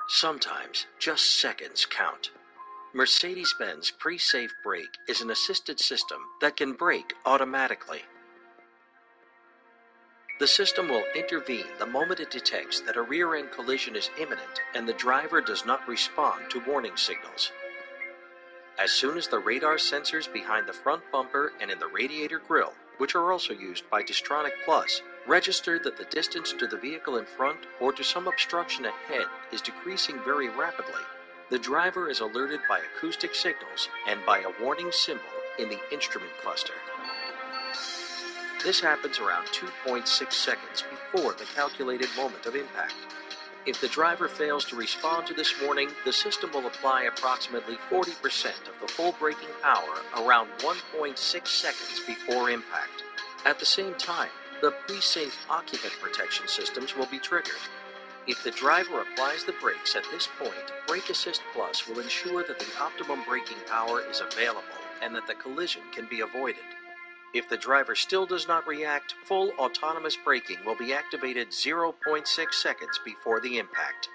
Sometimes, just seconds count. Mercedes-Benz pre-safe brake is an assisted system that can brake automatically. The system will intervene the moment it detects that a rear-end collision is imminent and the driver does not respond to warning signals. As soon as the radar sensors behind the front bumper and in the radiator grille, which are also used by Distronic Plus, register that the distance to the vehicle in front or to some obstruction ahead is decreasing very rapidly, the driver is alerted by acoustic signals and by a warning symbol in the instrument cluster. This happens around 2.6 seconds before the calculated moment of impact. If the driver fails to respond to this warning, the system will apply approximately 40% of the full braking power around 1.6 seconds before impact. At the same time, the pre-safe occupant protection systems will be triggered. If the driver applies the brakes at this point, Brake Assist Plus will ensure that the optimum braking power is available and that the collision can be avoided. If the driver still does not react, full autonomous braking will be activated 0.6 seconds before the impact.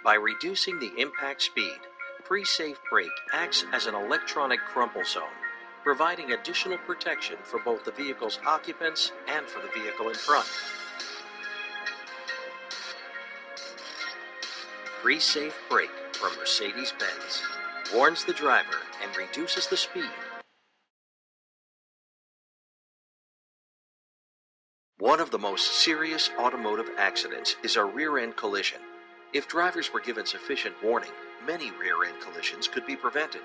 By reducing the impact speed, pre-safe brake acts as an electronic crumple zone, providing additional protection for both the vehicle's occupants and for the vehicle in front. Pre-safe brake from Mercedes-Benz warns the driver and reduces the speed. One of the most serious automotive accidents is a rear-end collision. If drivers were given sufficient warning, many rear-end collisions could be prevented.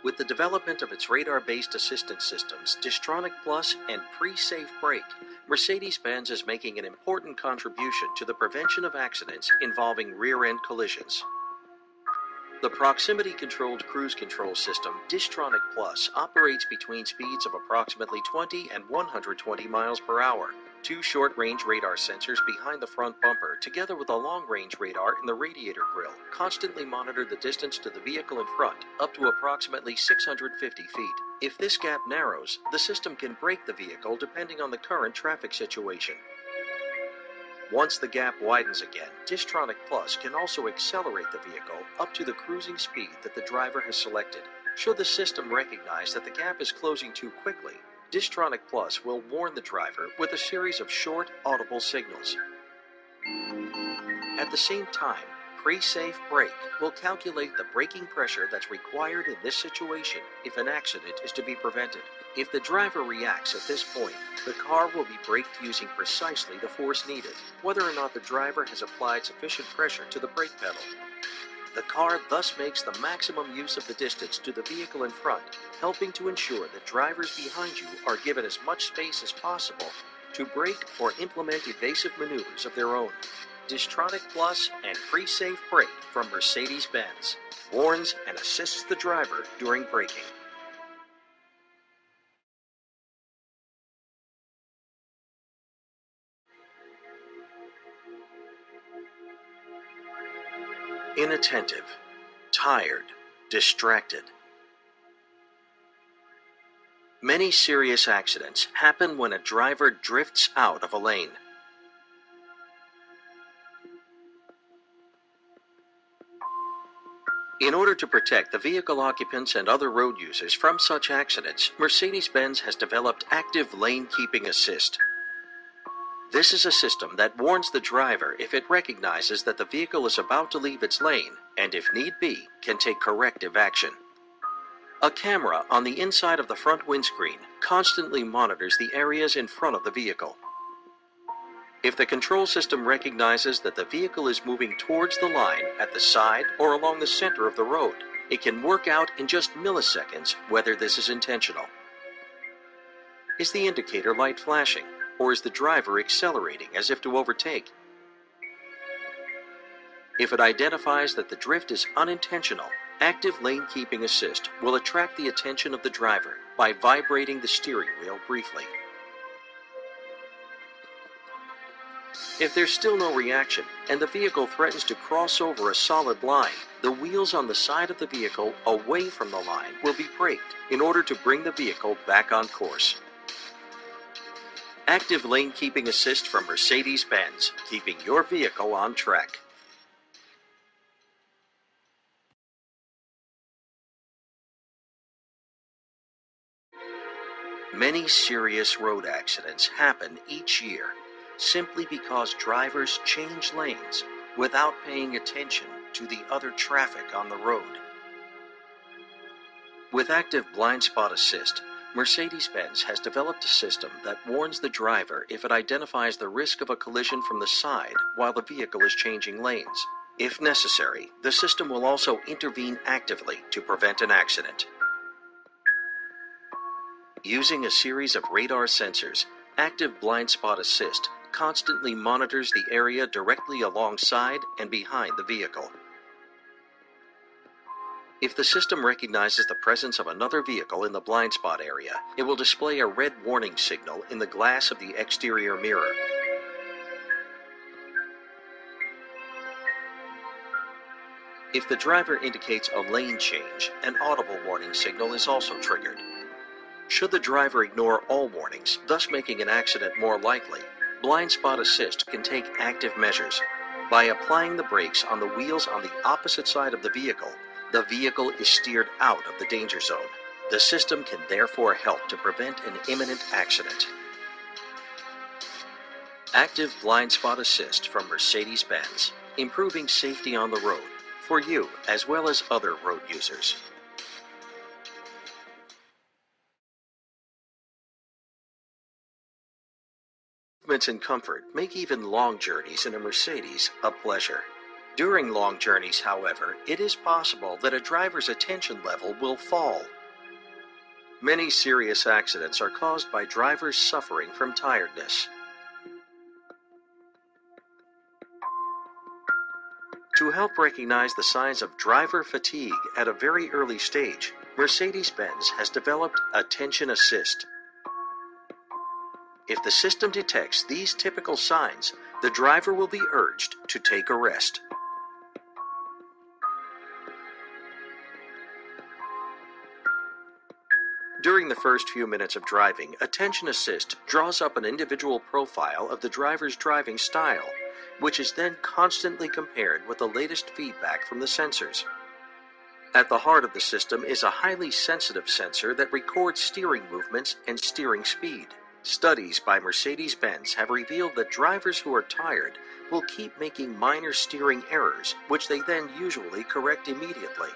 With the development of its radar-based assistance systems, Distronic Plus and pre-safe brake, Mercedes-Benz is making an important contribution to the prevention of accidents involving rear-end collisions. The proximity-controlled cruise control system, Distronic Plus, operates between speeds of approximately 20 and 120 miles per hour. Two short-range radar sensors behind the front bumper, together with a long-range radar in the radiator grille, constantly monitor the distance to the vehicle in front, up to approximately 650 feet. If this gap narrows, the system can brake the vehicle depending on the current traffic situation. Once the gap widens again, Distronic Plus can also accelerate the vehicle up to the cruising speed that the driver has selected. Should the system recognize that the gap is closing too quickly, Distronic Plus will warn the driver with a series of short, audible signals. At the same time, pre-safe brake will calculate the braking pressure that's required in this situation if an accident is to be prevented. If the driver reacts at this point, the car will be braked using precisely the force needed, whether or not the driver has applied sufficient pressure to the brake pedal. The car thus makes the maximum use of the distance to the vehicle in front, helping to ensure that drivers behind you are given as much space as possible to brake or implement evasive maneuvers of their own. Distronic Plus and pre-safe brake from Mercedes-Benz warns and assists the driver during braking. Inattentive, tired, distracted. Many serious accidents happen when a driver drifts out of a lane. In order to protect the vehicle occupants and other road users from such accidents, Mercedes-Benz has developed Active Lane Keeping Assist. This is a system that warns the driver if it recognizes that the vehicle is about to leave its lane and, if need be, can take corrective action. A camera on the inside of the front windscreen constantly monitors the areas in front of the vehicle. If the control system recognizes that the vehicle is moving towards the line at the side or along the center of the road, it can work out in just milliseconds whether this is intentional. Is the indicator light flashing, or is the driver accelerating as if to overtake? If it identifies that the drift is unintentional, Active Lane Keeping Assist will attract the attention of the driver by vibrating the steering wheel briefly. If there's still no reaction and the vehicle threatens to cross over a solid line, the wheels on the side of the vehicle away from the line will be braked in order to bring the vehicle back on course. Active lane keeping assist from Mercedes-Benz, keeping your vehicle on track. Many serious road accidents happen each year simply because drivers change lanes without paying attention to the other traffic on the road. With active blind spot assist, Mercedes-Benz has developed a system that warns the driver if it identifies the risk of a collision from the side while the vehicle is changing lanes. If necessary, the system will also intervene actively to prevent an accident. Using a series of radar sensors, active blind spot assist constantly monitors the area directly alongside and behind the vehicle. If the system recognizes the presence of another vehicle in the blind spot area, it will display a red warning signal in the glass of the exterior mirror. If the driver indicates a lane change, an audible warning signal is also triggered. Should the driver ignore all warnings, thus making an accident more likely, blind spot assist can take active measures. By applying the brakes on the wheels on the opposite side of the vehicle is steered out of the danger zone. The system can therefore help to prevent an imminent accident. Active blind spot assist from Mercedes-Benz, improving safety on the road for you as well as other road users. Movements and comfort make even long journeys in a Mercedes a pleasure. During long journeys, however, it is possible that a driver's attention level will fall. Many serious accidents are caused by drivers suffering from tiredness. To help recognize the signs of driver fatigue at a very early stage, Mercedes-Benz has developed Attention Assist. If the system detects these typical signs, the driver will be urged to take a rest. During the first few minutes of driving, Attention Assist draws up an individual profile of the driver's driving style, which is then constantly compared with the latest feedback from the sensors. At the heart of the system is a highly sensitive sensor that records steering movements and steering speed. Studies by Mercedes-Benz have revealed that drivers who are tired will keep making minor steering errors, which they then usually correct immediately.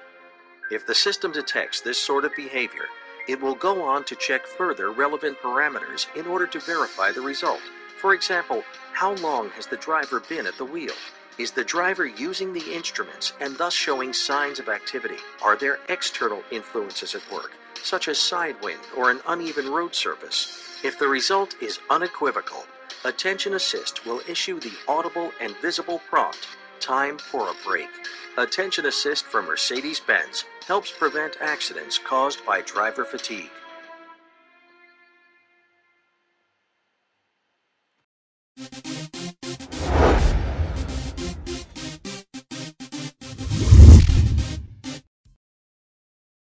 If the system detects this sort of behavior, it will go on to check further relevant parameters in order to verify the result. For example, how long has the driver been at the wheel? Is the driver using the instruments and thus showing signs of activity? Are there external influences at work, such as side wind or an uneven road surface? If the result is unequivocal, Attention Assist will issue the audible and visible prompt, "Time for a break." Attention Assist from Mercedes-Benz helps prevent accidents caused by driver fatigue.